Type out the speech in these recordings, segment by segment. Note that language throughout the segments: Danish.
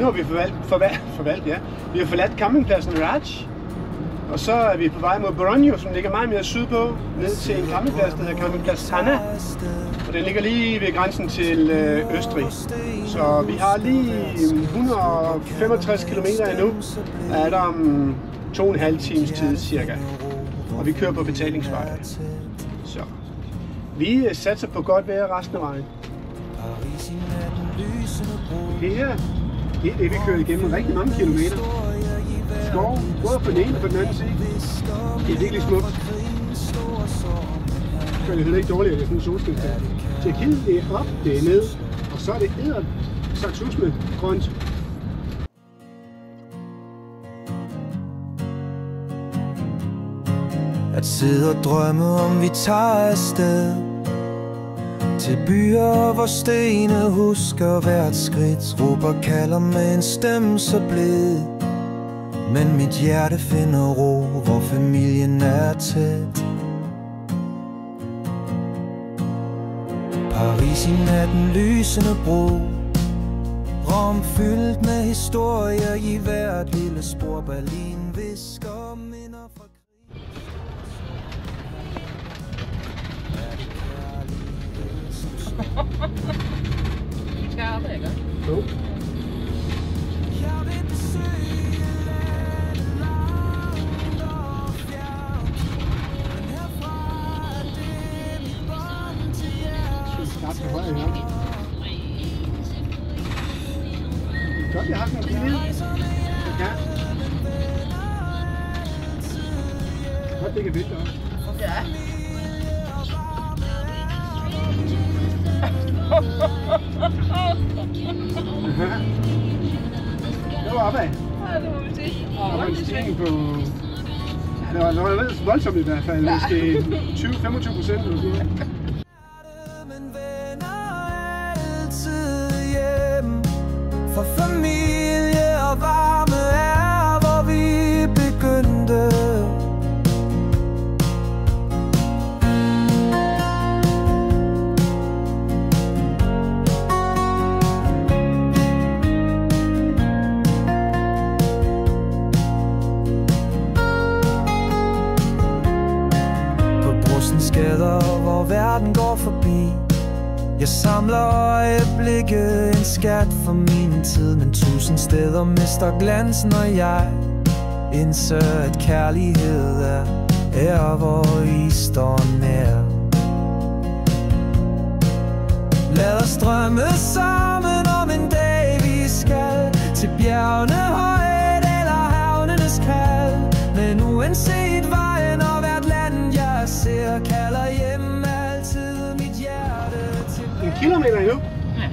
Nu har vi Vi har forladt campingpladsen Raj, og så er vi på vej mod Borneo, som ligger meget mere sydpå, ned til en campingplads, der hedder Campingplads Hanna. Og den ligger lige ved grænsen til Østrig. Så vi har lige 165 km endnu, der er der om 2,5 times tid cirka. Og vi kører på betalingsvej. Så vi satser på godt vejr resten af vejen. Det her, det er det, vi kører igennem rigtig mange kilometer. Skov, både på den ene og på den anden side. Det er virkelig smukt. Det gør det heller ikke dårligt, at det er sådan en solskinsdag. Tjekkiet, det er op, det er ned, og så er det edder saksus med grønt. At sidde og drømme om vi tager afsted til byer, hvor stene husker hvert skridt, råber kalder med en stemme så blid. Men mit hjerte finder ro, hvor familien er tæt. Paris i natten, lysende bro, Rom fyldt med historier i hvert lille spor. Berlin visker minder fra krig. Kærlighed, ikke? Jo. Godt, jeg har sådan en bil. Okay. Godt, det kan fedt også. Ja. Det var opad. Ja, det må vi sige. Og der var en stigning på... Ja, det var voldsomt i hvert fald. Måske 20-25% eller sådan noget. For familie og varme er, hvor vi begyndte. På brostens gader, hvor verden går forbi, jeg samler øjeblikke, en skat for min tid. Men 1000 steder mister glansen, og jeg indser, at kærlighed er hvor I står nær. Lad os drømme sammen om en dag, vi skal til bjergene højt eller havnenes kald. Men uanset vejen og hvert land jeg ser, kalder hjem altid mit hjerte til. En kilometer endnu. Ja.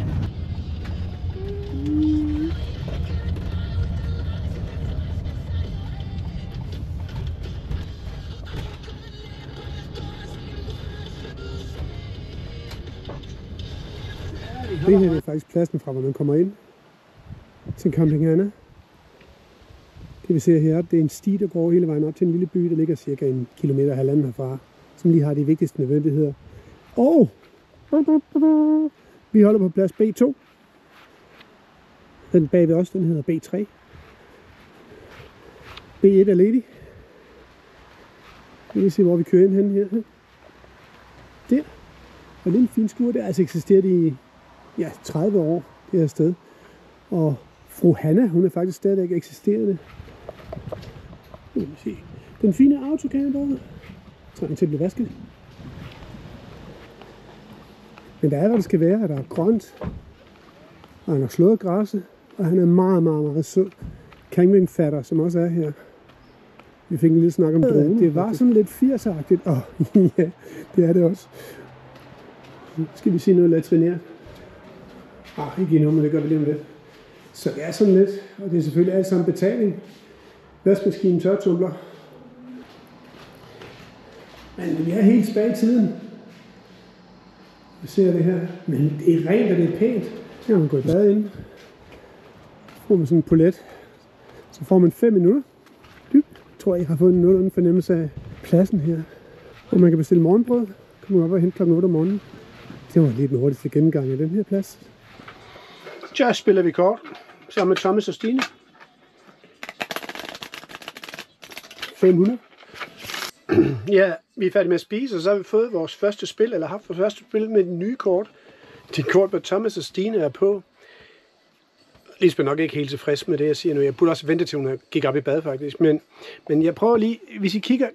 Det her er faktisk pladsen fra, hvor man kommer ind til Camping Hanna. Det vi ser her, det er en sti, der går hele vejen op til en lille by, der ligger cirka 1,5 kilometer herfra, som lige har de vigtigste nødvendigheder. Og vi holder på plads B2. Den bagved os, den hedder B3. B1 er ledig. Vi kan se, hvor vi kører ind hen her. Der. Og det er en fin skur, der altså eksisteret i 30 år, det her sted. Og fru Hanna, hun er faktisk stadigvæk eksisterende. Nu kan vi se. Den fine autocamper derovre. Trænger til at blive vasket. Men der er, hvad det skal være. Der er grønt. Og han har slået græsset. Og han er meget, meget, meget sød. Campingfatter, som også er her. Vi fik en lille snak om dronen. Det var sådan lidt 80'er-agtigt. Og ja, det er det også. Skal vi sige noget latrinært? Ikke endnu, men det gør vi lige om lidt. Så det er sådan lidt, og det er selvfølgelig alt sammen betaling. Vaskemaskinen, tørretumbler. Men vi er helt tilbage i tiden. Vi ser det her. Men det er rent, og det er pænt. Så kan man gå i bad ind. Så får man sådan en polet. Så får man 5 minutter. Jeg tror, jeg har fået en nogenlunde fornemmelse af pladsen her. Og man kan bestille morgenbrød. Kommer op og hente klokken 8 om morgenen. Det var lidt den hurtigste gennemgang af den her plads. Så spiller vi kort. sammen med Thomas og Stine. 500. Ja, vi er færdige med at spise, og så har vi fået vores første spil, eller haft vores første spil med den nye kort. Det kort, hvor Thomas og Stine er på. Lisbeth er nok ikke helt tilfreds med det, jeg siger nu. Jeg burde også vente til, hun gik op i bad, faktisk. Men jeg prøver lige, hvis I kigger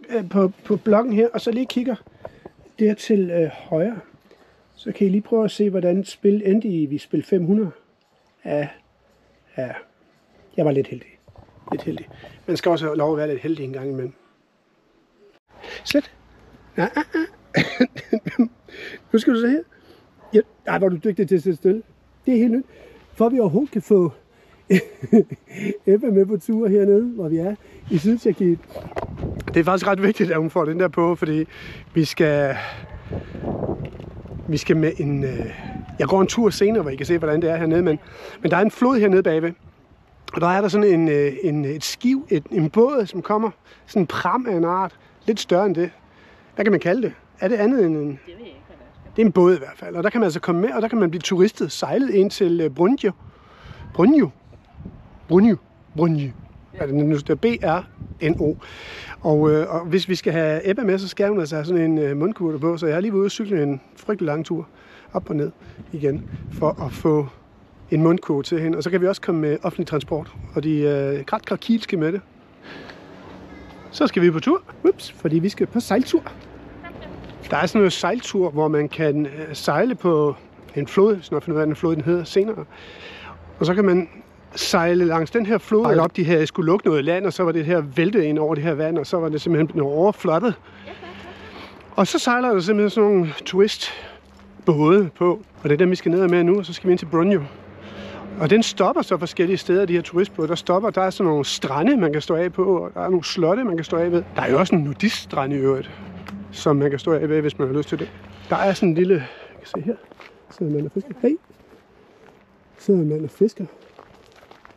på blokken her, og så lige kigger der til højre, så kan I lige prøve at se, hvordan et spil endte i. Vi spil 500. Ja, jeg var lidt heldig. Man skal også have lov at være lidt heldig en gang imellem. Slet. Nu skal du se her. Ja, ej, hvor er du dygtig til at sætte stille. Det er helt nyt. For at vi overhovedet kan få Ebba med på tur hernede, hvor vi er i Sydtjekkiet. Det er faktisk ret vigtigt, at hun får den der på, fordi vi skal med en... Jeg går en tur senere, hvor I kan se, hvordan det er hernede, men der er en flod hernede bagved. Og der er der sådan et skiv, en båd, som kommer, sådan en pram af en art, lidt større end det. Hvad kan man kalde det? Er det andet end en... Det ved jeg ikke, hvad det er. Det er en båd i hvert fald, og der kan man altså komme med, og der kan man blive turistet, sejlet ind til Brunjo. Er det nu står B-R-N-O. Og hvis vi skal have Ebba med, så skal hun altså have sådan en mundkurve på, så jeg har lige været ude og cykle en frygtelig lang tur op og ned igen, for at få en mundkurve til hende. Og så kan vi også komme med offentlig transport, og de er ret krakilske med det. Så skal vi på tur, fordi vi skal på sejltur. Der er sådan noget sejltur, hvor man kan sejle på en flod, så jeg finder ud af, hvad den flod den hedder senere. Og så kan man sejle langs den her flod op. De her skulle lukke noget land, og så var det her væltet ind over det her vand, og så var det simpelthen blevet overflottet. Og så sejler der simpelthen sådan nogle turistbåde på, og det er dem, vi skal ned med nu, og så skal vi ind til Brunjo. Og den stopper så forskellige steder, de her turistbåde. Der er sådan nogle strande, man kan stå af på, og der er nogle slotte, man kan stå af ved. Der er jo også en nudiststrand i øvrigt, som man kan stå af ved, hvis man har lyst til det. Der er sådan en lille... Jeg kan se her. Sidder man og fisker. Hey! Sidder man og fisker.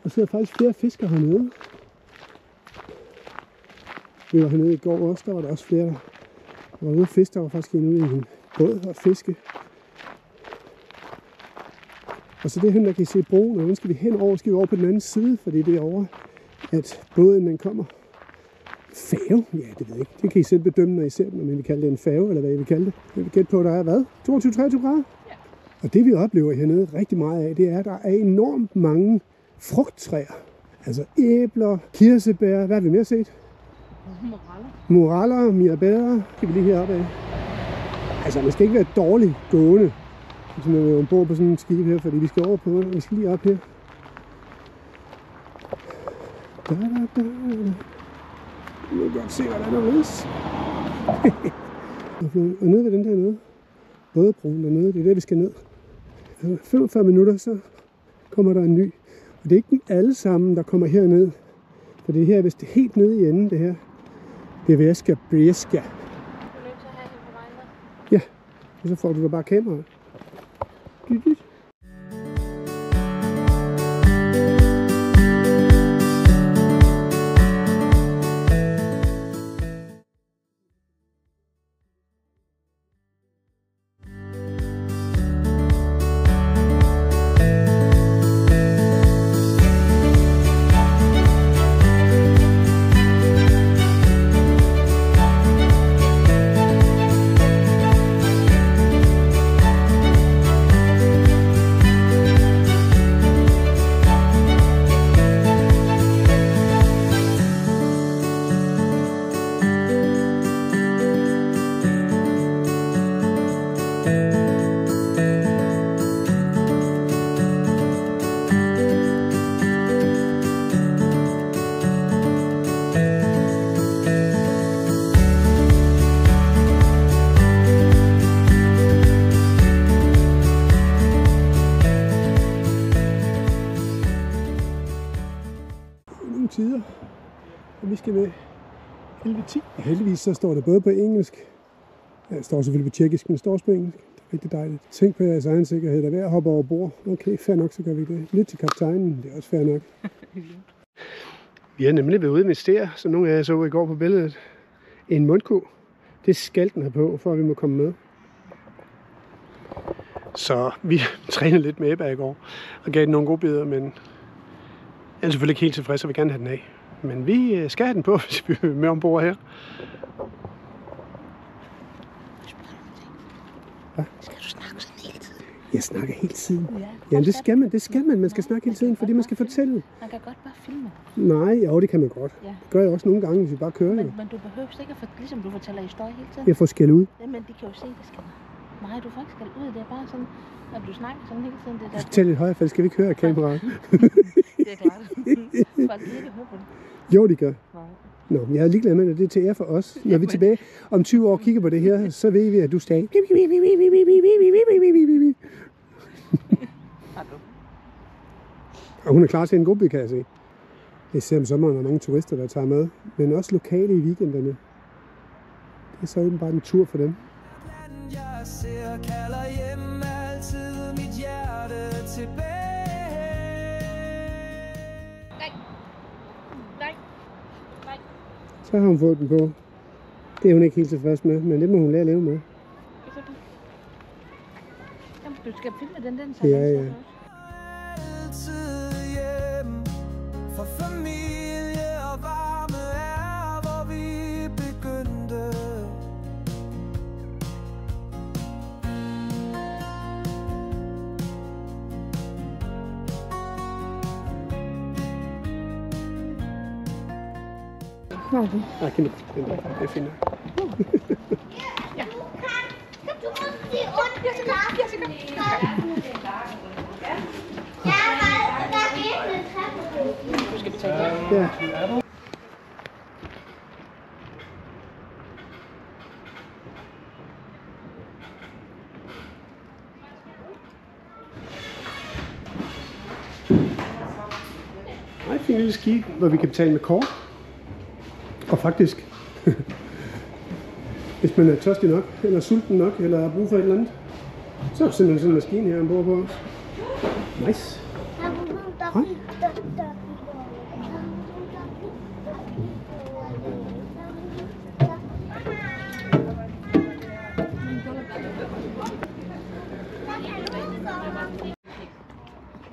Der sidder faktisk flere fiskere hernede. Vi var hernede i går også, der var der også flere, der var ude og fiske. Der var faktisk en ude i en båd og fiske. Og så det her, der kan I se broen, og den skal vi henover, skal vi over på den anden side, fordi det er over, at båden den kommer. Færge? Ja, det ved jeg ikke. Det kan I selv bedømme, når I ser den, om I vil kalde det en færge, eller hvad I vil kalde det. Jeg vil gætte på, at der er hvad? 22-23 grader? Ja. Og det vi oplever hernede rigtig meget af, det er, at der er enormt mange frugttræer. Altså æbler, kirsebær, hvad har vi mere set? Moraller, mirabærer, kan vi lige heroppe af. Altså, man skal ikke være dårligt gående, hvis man er ombord på sådan en skib her, fordi vi skal over på, vi skal lige op her. Nu kan godt se, hvad der er derude. Og nede ved den der nede, bådebroen dernede, det er der, vi skal ned. 45 minutter, så kommer der en ny. Og det er ikke dem alle sammen, der kommer herned. For det her, hvis det er helt nede i enden, det her, det er Væska Bræska. Du er nødt til at have det på vejen med. Ja, og så får du da bare kameraet. Tider, og vi skal med 11:10. Og heldigvis så står det både på engelsk, ja, det står selvfølgelig på tjekkisk, men det står også på engelsk. Det er rigtig dejligt. Tænk på jeres egen sikkerhed, der er ved at hoppe over bord. Okay, fair nok, så gør vi det. Lidt til kaptajnen, det er også fair nok. Vi har nemlig været ude at investere, som nogle af jer så i går på billedet. En mundkurv. Det skal den have på, for at vi må komme med. Så vi trænede lidt med Ebba i går, og gav den nogle gode bidder, men Jeg er selvfølgelig ikke helt tilfreds, og vil gerne have den af. Men vi skal have den på, hvis vi er med ombord her. Hvad? Skal du snakke sådan hele tiden? Jeg snakker hele tiden. Ja, det skal man. Det skal man. Man skal snakke hele tiden, fordi man skal fortælle. Man kan godt bare filme. Nej, jo, det kan man godt. Ja. Det gør jeg også nogle gange, hvis vi bare kører. Men du behøver ikke at ligesom du fortæller historie hele tiden. Jeg får skæld ud. Jamen, de kan jo se, det skal. Nej, du får ikke skæld ud. Det er bare sådan, at du snakker sådan hele tiden. Det der. Fortæl lidt højere, for skal vi ikke høre af kameraet. Det er klart. Folk kan ikke høre på det. Jo, de gør. Nej. Nå, jeg er ligeglad med det. Det er til ære for os. Når vi er tilbage om 20 år og kigger på det her, så ved vi, at du stadig. Og hun er klar til en godby, kan jeg se. Jeg ser om sommeren, der er mange turister, der tager med. Men også lokale i weekenderne. Det er så åbenbart en tur for dem. Jeg ser kalder hjem altid mit hjerte tilbage. Nej. Så har hun fået den på. Det er hun ikke helt tilfreds med, men det må hun lære at leve med. Jamen, du skal filme den. Ja. Altid hjem, for familie og varme er, hvor vi begyndte. Ah, det er fint. Du skal betale det. Ja. Ej, fint lille ski, hvor vi kan betale med kort. Og faktisk, hvis man er tørstig nok, eller sulten nok, eller har brug for et eller andet, så er der simpelthen sådan en maskine her ombord på os. Nice. Hej.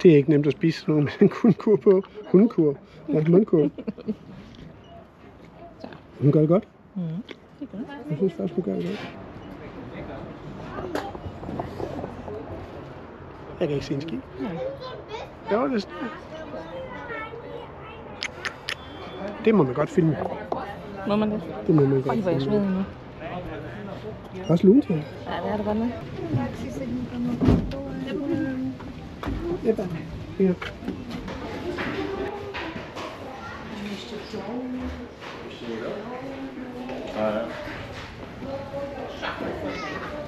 Det er ikke nemt at spise sådan noget med en kundekur på. Hundekur. Ja, mundkur. Hun gør det godt. Jeg synes faktisk, hun gør det godt. Jeg kan ikke se en ski. Jo, det er sådan. Det må man godt filme. Må man det? Det må man godt Ej, hvor jeg sveder nu. Også lunt her. Ja, det er det godt med. Ja, bare. Her.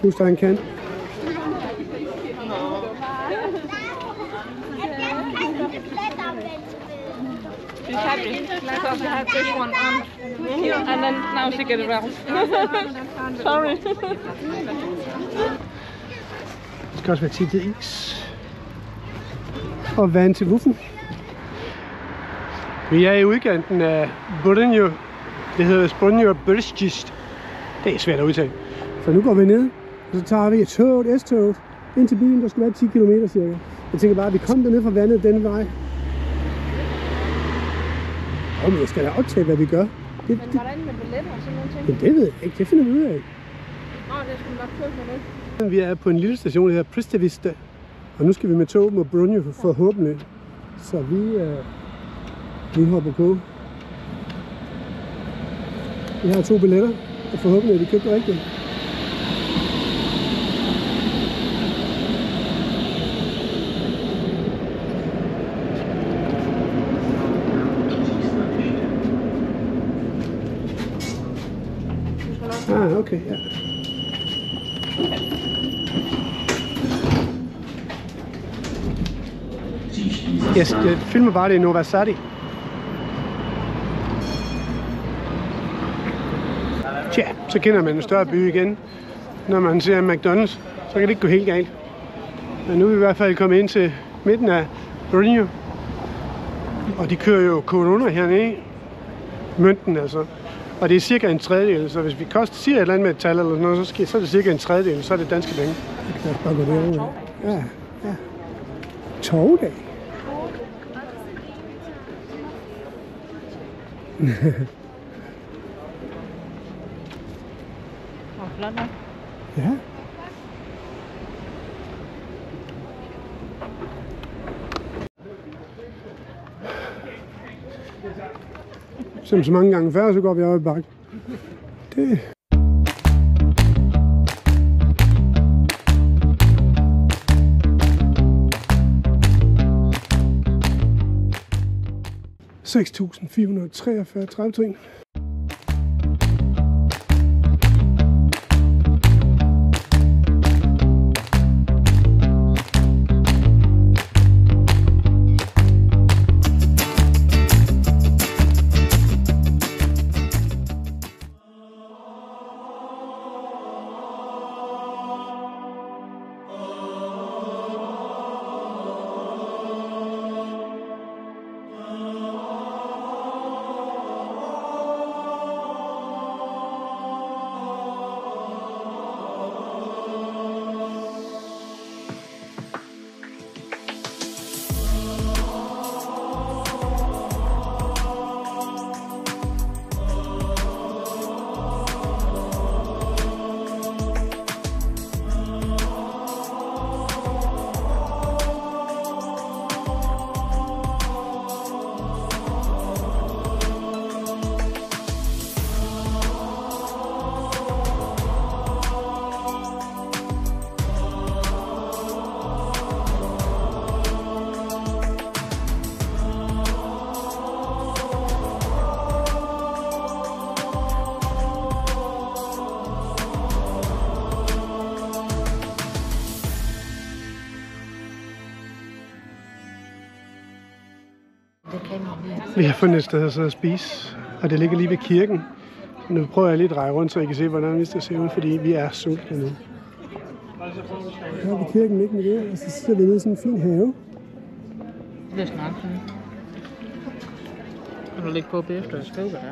Husk, der er en kan. She's happy. Let's also have this one on here, and then now she get it out. Sorry. Det skal også være tid til is. Og vand til wuffen. Vi er i udkanten af Brno. Det hedder Brno Brzgist. Det er svært at udtale. Så nu går vi ned, og så tager vi et tog, S-toget, ind til byen. Der skal være 10 km cirka. Jeg tænker bare, at vi kom derned fra vandet den vej. Men jeg skal da optage, hvad vi gør. Men hvordan med billetter og sådan nogle ting? Men det ved jeg ikke. Det finder vi ud af. Det skulle nok købe med det. Vi er på en lille station, der hedder Pristavista. Og nu skal vi med tog mod Brno forhåbentlig. Så vi hopper på. Vi har 2 billetter, og forhåbentlig er de købt rigtigt. Ah, okay, ja. Jeg filmer bare det i Novi Sad. Tja, så kender man en større by igen. Når man ser McDonald's, så kan det ikke gå helt galt. Men nu er vi i hvert fald kommet ind til midten af Brno. Og de kører jo corona hernede. Mønten altså. Og det er cirka en tredjedel, så hvis vi siger et eller andet med et tal eller noget, så er det cirka en tredjedel, så er det danske penge. Lad os bare gå derover. Ja. Togdag. Flot nok. Ja. Som så mange gange før, så går vi op i bakken. Det. (6.443 trin). Vi har fundet et sted at sidde og spise, og det ligger lige ved kirken. Nu prøver jeg lige at dreje rundt, så I kan se, hvordan det ser ud, fordi vi er sultne nu. Her ved kirken ligger med det, og så sidder vi nede i sådan en fin have. Det er snart sådan. Kan du lægge på bagefter og skrive, hvad det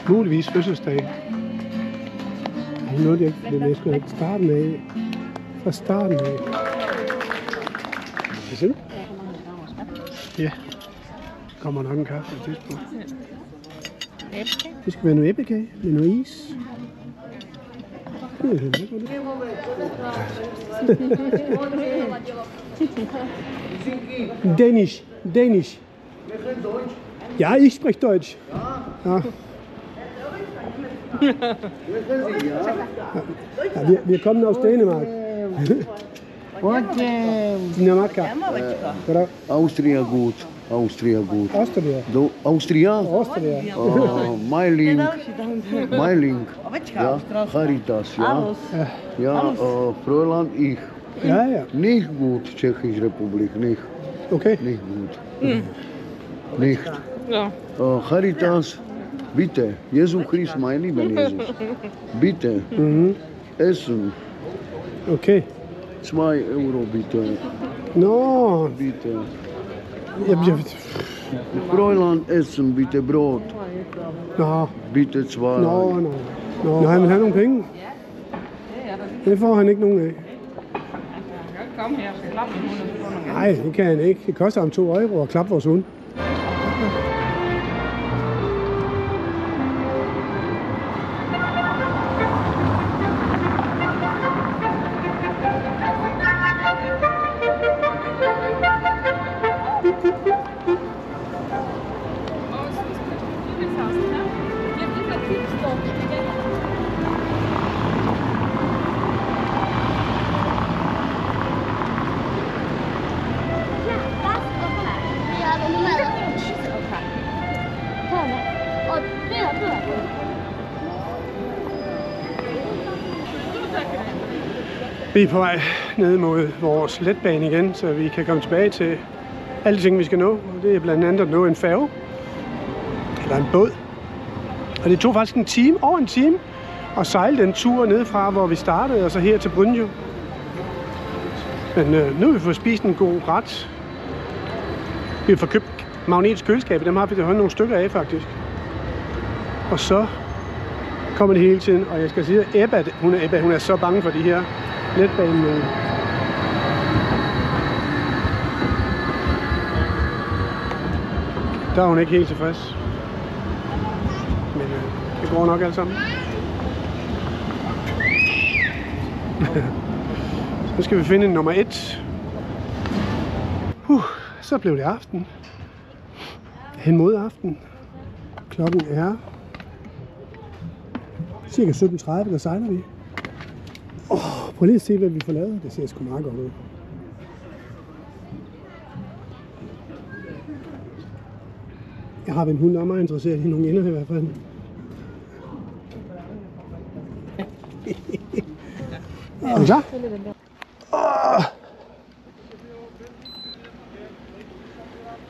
er? Muligvis fødselsdag. Noget, jeg ikke skulle have starten af. Fra starten af. Kan se? Ja. Kommer nok en kaffe på et tidspunkt. Det skal være noget æblekage med noget is. Danish. Ja, ich spreche Deutsch. Ja. Ja, wir kommen aus Dänemark. Dinamarca. Austria gut. Austria gut. Austria. Do Austria? Austria. Mailing. Ja, Caritas, ja. Ja, Fräulein, ich. Ja, ja. Nicht gut, Tschechische Republik, nicht. Okay. Nicht gut. Nicht. Ja. Caritas, bitte. Jesus Christ, mein lieber Jesus. Bitte. Essen. Okay. 2 Euro bitte. No. Bitte. Fräulein, essen bitte Brot. No. Bitte 2. No. Nå, han vil have nogle penge. Det får han ikke nogen af. Kom her, så klap min hund. Nej, det kan han ikke. Det koster ham 2 euro at klappe vores hund. Vi er på vej ned mod vores letbane igen, så vi kan komme tilbage til alle de ting, vi skal nå. Det er blandt andet at nå en færge, eller en båd. Og det tog faktisk over en time, at sejle den tur ned fra, hvor vi startede, og så her til Brynjo. Men nu har vi fået spist en god ret. Vi har fået købt magnetisk køleskab, dem har vi nogle stykker af faktisk. Og så kommer det hele tiden, og jeg skal sige, at Ebba, hun er så bange for de her letbanen. Der er hun ikke helt tilfreds. Men det går nok alt sammen. Så skal vi finde en nummer 1. Så blev det aften. Hen mod aften. Klokken er cirka 17:30, der sejler vi. Prøv lige at se, hvad vi får lavet. Det ser sgu meget godt ud. Jeg har en hund, der er meget interesseret i nogle ender i hvert fald. Er du klar?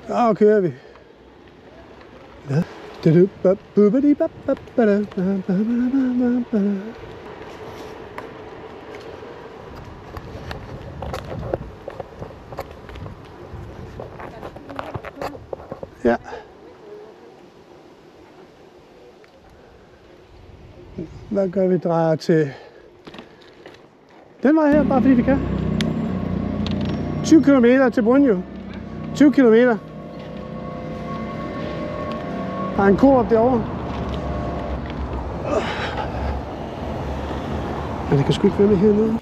Så kører vi. Ja. Hvad gør vi? Drejer til den vej her, bare fordi vi kan. 20 km til Brunjo. 20 km. Der er en ko op derovre. Men det kan sgu ikke være med hernede.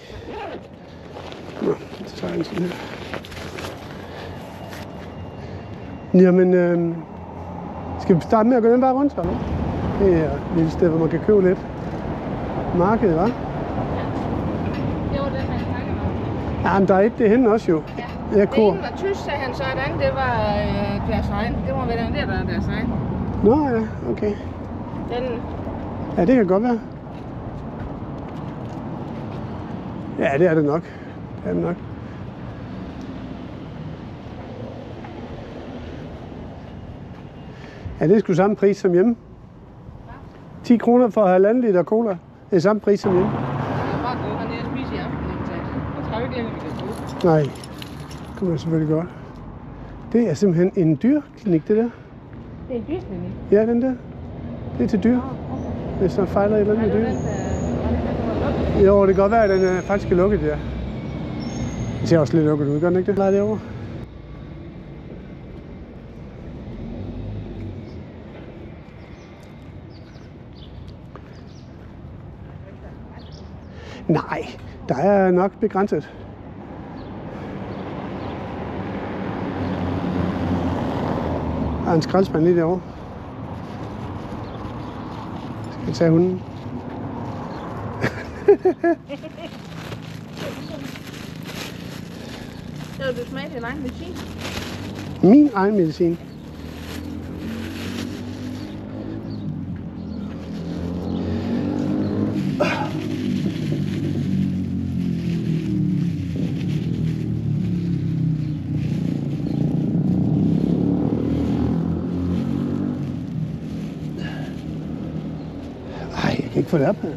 Nå, så tager jeg en sådan her. Jamen, skal vi starte med at gå den vej rundt, eller? Det er et lille sted, hvor man kan købe lidt. Markedet, hva'? Det var den, han snakkede om. Ja, men der er et derhen også jo. Ja. Det er Det kor. ene var tysk, sagde han så, og det andet, det var deres egen. Det må være den der er deres egen. Nå ja, okay. Den, Ja, det kan godt være. Ja, det er det nok. Det er det nok. Ja, det er sgu samme pris som hjemme. 10 kroner for 1,5 liter cola. Det er samme pris som hjemme. jeg kan bare gå hernede og spise i aften. Jeg tror ikke, det er, vi kan bruge. Nej, det kunne man selvfølgelig godt. Det er simpelthen en dyrklinik, det der. Det er en dyrklinik. Ja, den der. Det er til dyr. Hvis der fejler et eller andet med dyr. Jo, det kan godt være, at den er faktisk lukket, ja. Det ser også lidt lukket ud, gør den ikke det? Lad det over. Nej, der er nok begrænset. Der er en skraldespand lige derovre. Skal vi tage hunden? Så vil du smage din egen medicin? Min egen medicin. Ej, jeg kan ikke få det op her.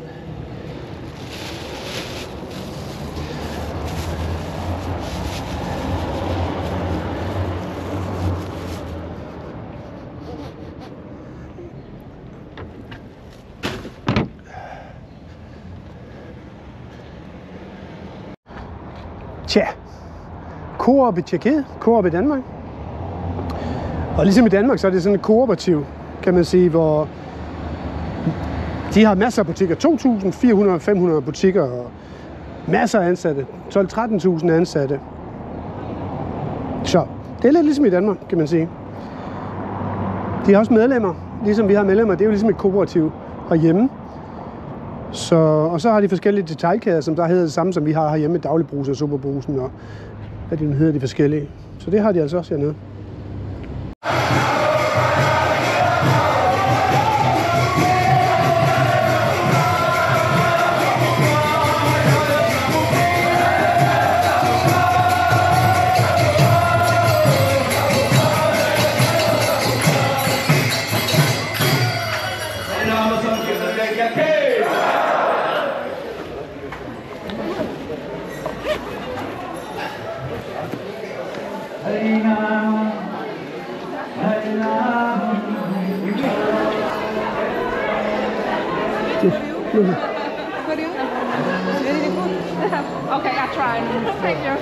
Tja, Coop i Tjekkiet, Coop i Danmark. Og ligesom i Danmark, så er det sådan et kooperativ, kan man sige, hvor de har masser af butikker. 2.400-500 butikker og masser af ansatte. 12-13.000 ansatte. Så det er lidt ligesom i Danmark, kan man sige. De har også medlemmer, ligesom vi har medlemmer. Det er jo ligesom et kooperativ herhjemme. Og så har de forskellige detailkæder, som der hedder det samme, som vi har herhjemme, Dagligbrusen og Superbrusen og hvad de nu hedder, de forskellige. Så det har de altså også hernede. Okay, I try. Thank you.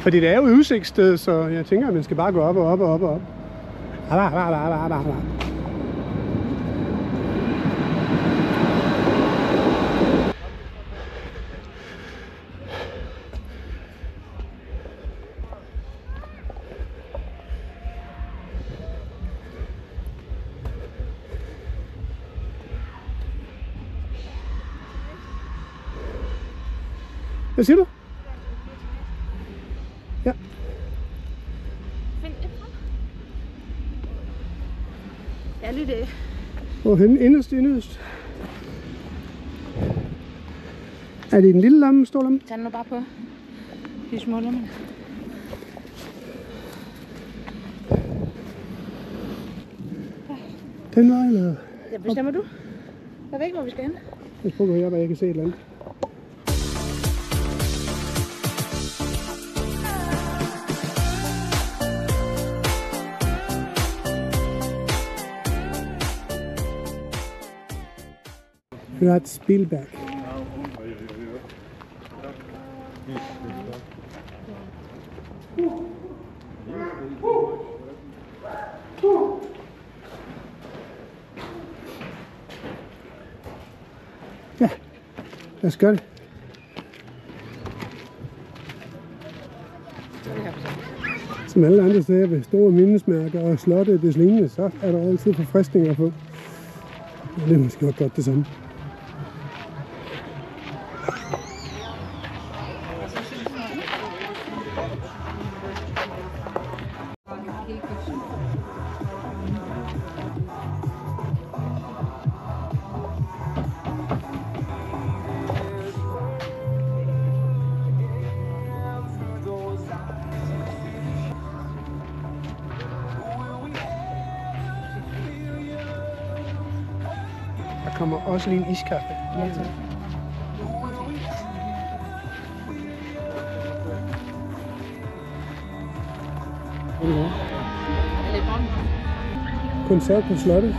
Fordi det er jo et udsigtssted, så jeg tænker, at man skal bare gå op og op og op og op. Hvad siger du? Ja. Find et fra. Ja, lige det. Hvorhenne? Inderst. Er det en lille lomme, stor lomme? Tag den nu bare på de små lommer. Den vej, eller? Ja, bestemmer du. Jeg ved ikke, hvor vi skal hen. Jeg prøver at høre, hvad jeg kan se et eller andet. Rat Spielberg. Ja, lad os gøre det. Som alle andre steder ved store mindesmærker og slotte des lignende, så er der altid forfriskninger på. Og det er måske også godt det samme. Der kommer også lige en iskaffe. Ja, tak. Koncert på slottet.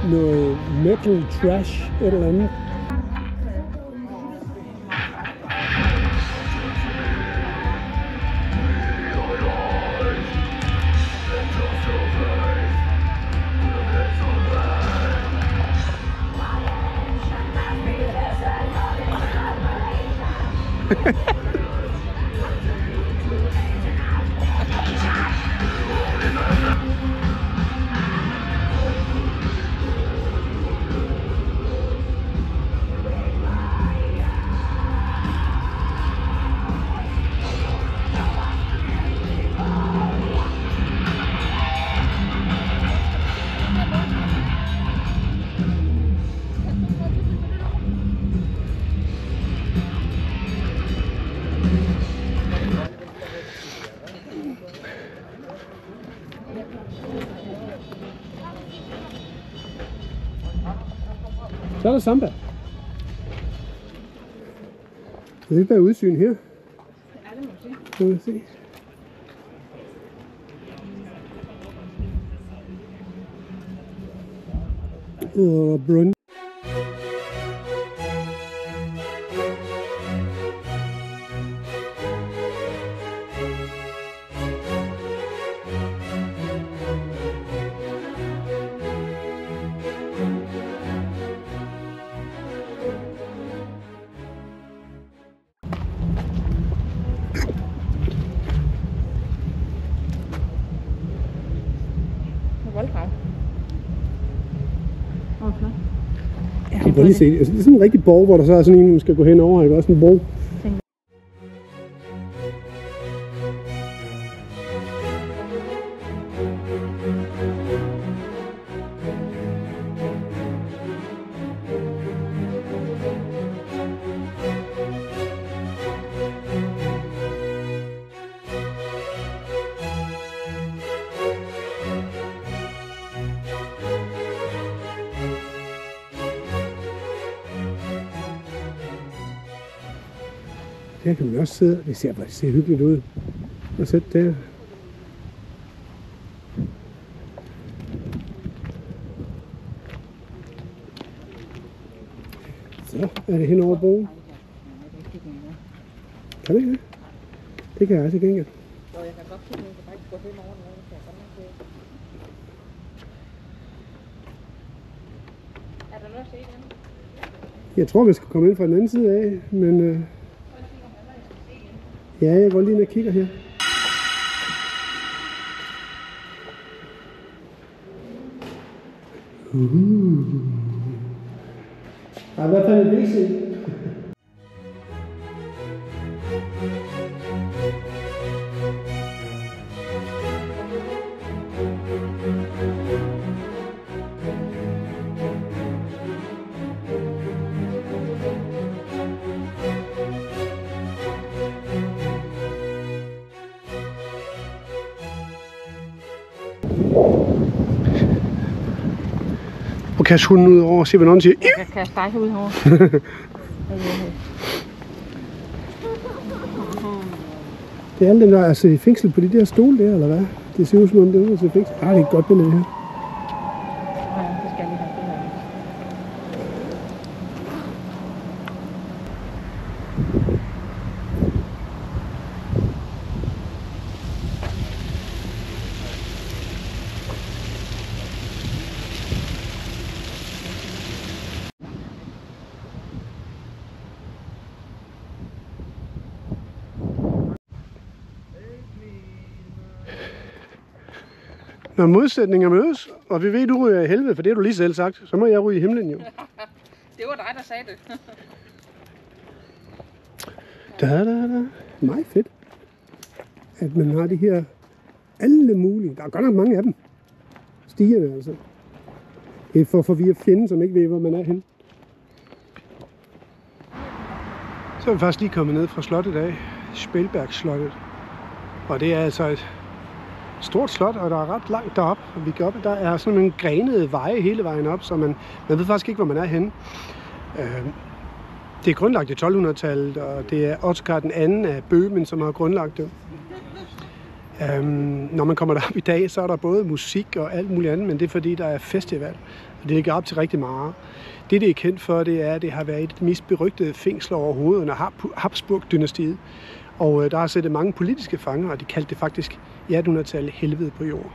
Noget metal trash, et eller andet. Så er der samba. Det er lidt bedre udsyn her. Ja, det må vi se. Må vi se. Brunch. Voldgrav. Okay. Ja, prøv lige at se. Altså, det er sådan en rigtig borg, hvor der så er sådan en, man skal gå hen over, ikke? Også en borg. Her kan man også sidde, det ser hyggeligt ud. Og sætte der. Så er det hen over broen. Kan det ikke? Det kan jeg også gengæld. Jo, jeg kan godt kigge, jeg kan bare ikke gå hen over noget, så jeg godt nok det. Er der noget at se igen? Jeg tror, vi skal komme ind fra den anden side af, men ja, jeg går lige ind og kigger her. Der er i hvert fald en WC. Og kaste hunden ud over og se, hvad nogen siger. Jeg kan kaste dig ud over. Det er alle dem, der er i fængsel på de der stole der, eller hvad? Det ser ud som om, det er ude til fængsel. Det er et godt billede, det her. Ja, det skal jeg lige have det her. Når modsætninger mødes, og vi ved, du ryger i helvede, for det har du lige selv sagt, så må jeg ryge i himlen jo. Det var dig, der sagde det. Da. Meget fedt, at man har de her alle mulige. Der er godt nok mange af dem. Stigerne altså. Det er for at forvirre fjenden, som ikke ved, hvor man er henne. Så er vi faktisk lige kommet ned fra slottet af. Spelbergslottet. Og det er altså et stort slot, og der er ret langt derop. Og vi går op, der er sådan nogle grenede veje hele vejen op, så man ved faktisk ikke, hvor man er henne. Det er grundlagt i 1200-tallet, og det er Ottokar den anden af Bøhmen, som har grundlagt det. Når man kommer derop i dag, så er der både musik og alt muligt andet, men det er fordi, der er festival, og det ligger op til rigtig meget. Det er kendt for, det er, at det har været et af de mest berygtede fængsler overhovedet under Habsburg-dynastiet. Og der har siddet mange politiske fanger, og de kaldte det faktisk i 1800-tallet helvede på jord.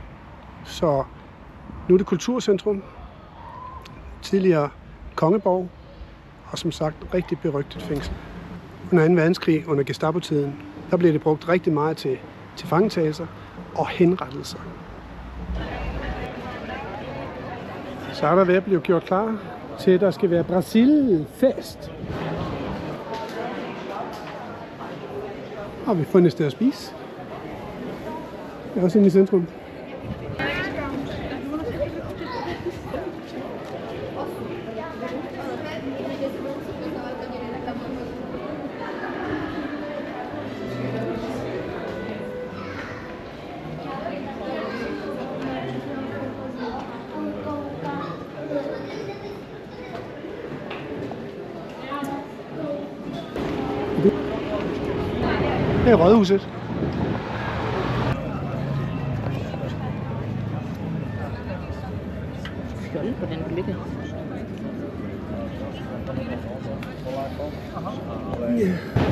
Så nu er det kulturcentrum, tidligere kongeborg, og som sagt rigtig berygtet fængsel. Under 2. verdenskrig, under Gestapo-tiden, der blev det brugt rigtig meget til fangetagelser og henrettelser. Så er der ved at blive gjort klar til, at der skal være Brasil-fest. Og vi har fundet et sted at spise. Det er også inde i centrum. Det er Rådhuset. Skjold på den blikke. Ja.